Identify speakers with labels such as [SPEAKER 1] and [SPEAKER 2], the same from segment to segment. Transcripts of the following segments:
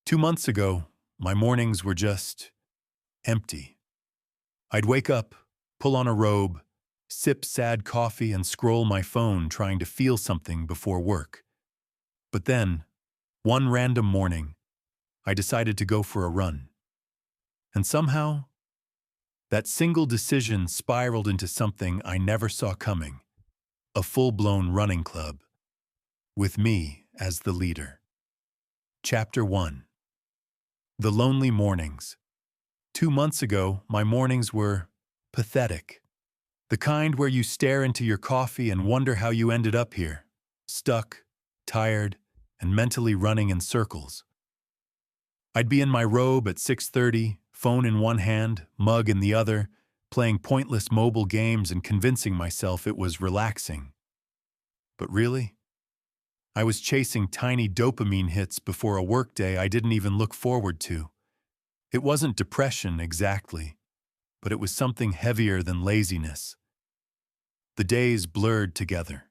[SPEAKER 1] 2 months ago, my mornings were just empty. I'd wake up, pull on a robe, sip sad coffee, and scroll my phone trying to feel something before work. But then, one random morning, I decided to go for a run. And somehow, that single decision spiraled into something I never saw coming: a full-blown running club, with me as the leader. Chapter 1. The Lonely Mornings. 2 months ago, my mornings were pathetic. The kind where you stare into your coffee and wonder how you ended up here, stuck, tired, and mentally running in circles. I'd be in my robe at 6:30, phone in one hand, mug in the other, playing pointless mobile games and convincing myself it was relaxing. But really, I was chasing tiny dopamine hits before a workday I didn't even look forward to. It wasn't depression exactly, but it was something heavier than laziness. The days blurred together.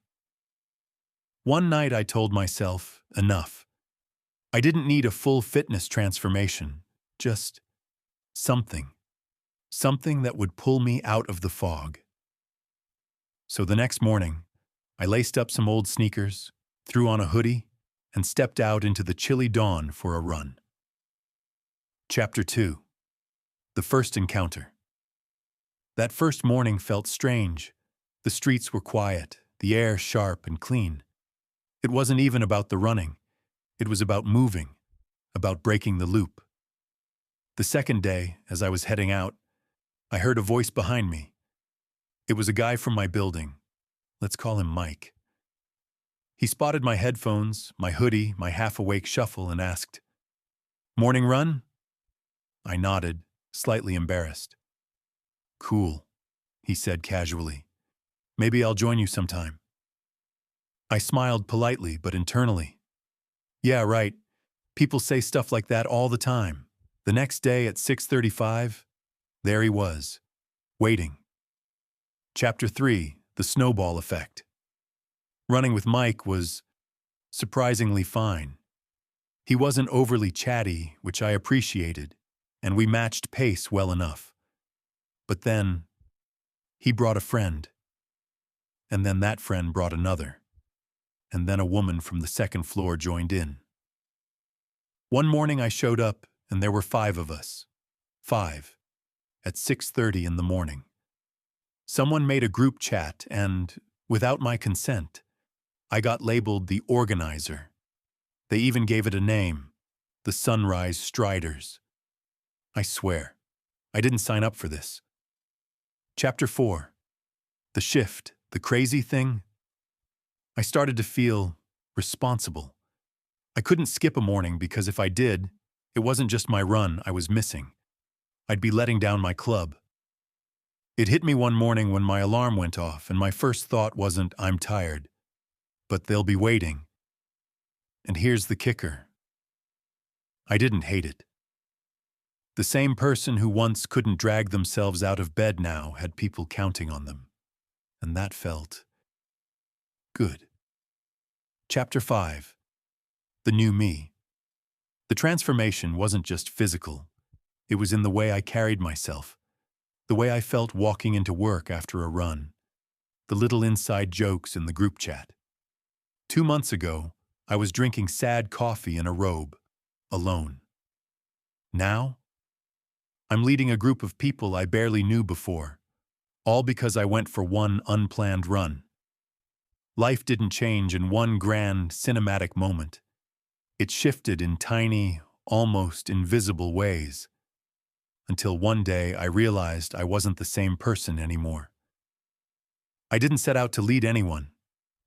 [SPEAKER 1] One night I told myself, enough. I didn't need a full fitness transformation, just something. Something that would pull me out of the fog. So the next morning, I laced up some old sneakers, threw on a hoodie, and stepped out into the chilly dawn for a run. Chapter 2. The First Encounter. That first morning felt strange. The streets were quiet, the air sharp and clean. It wasn't even about the running. It was about moving, about breaking the loop. The second day, as I was heading out, I heard a voice behind me. It was a guy from my building. Let's call him Mike. He spotted my headphones, my hoodie, my half-awake shuffle, and asked, "Morning run?" I nodded, slightly embarrassed. "Cool," he said casually. "Maybe I'll join you sometime." I smiled politely, but internally. Yeah, right. People say stuff like that all the time. The next day at 6:35, there he was, waiting. Chapter 3. The Snowball Effect. Running with Mike was surprisingly fine. He wasn't overly chatty, which I appreciated, and we matched pace well enough. But then, he brought a friend. And then that friend brought another. And then a woman from the second floor joined in. One morning I showed up, and there were 5 of us. 5. At 6:30 in the morning. Someone made a group chat, and, without my consent, I got labeled the organizer. They even gave it a name, the Sunrise Striders. I swear, I didn't sign up for this. Chapter 4. The shift, the crazy thing. I started to feel responsible. I couldn't skip a morning because if I did, it wasn't just my run I was missing. I'd be letting down my club. It hit me one morning when my alarm went off, and my first thought wasn't, "I'm tired," but "they'll be waiting." And here's the kicker. I didn't hate it. The same person who once couldn't drag themselves out of bed now had people counting on them. And that felt good. Chapter 5. The New Me. The transformation wasn't just physical. It was in the way I carried myself, the way I felt walking into work after a run, the little inside jokes in the group chat. 2 months ago, I was drinking sad coffee in a robe, alone. Now, I'm leading a group of people I barely knew before, all because I went for one unplanned run. Life didn't change in one grand, cinematic moment. It shifted in tiny, almost invisible ways, until one day I realized I wasn't the same person anymore. I didn't set out to lead anyone,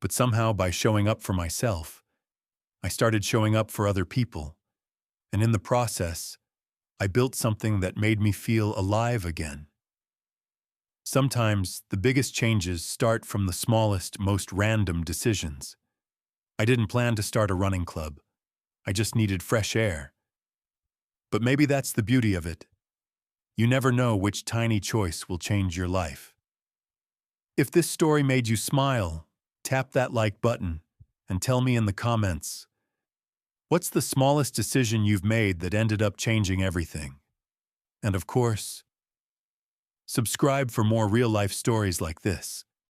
[SPEAKER 1] but somehow by showing up for myself, I started showing up for other people, and in the process, I built something that made me feel alive again. Sometimes the biggest changes start from the smallest, most random decisions. I didn't plan to start a running club. I just needed fresh air. But maybe that's the beauty of it. You never know which tiny choice will change your life. If this story made you smile, tap that like button and tell me in the comments, What's the smallest decision you've made that ended up changing everything? And of course, subscribe for more real-life stories like this.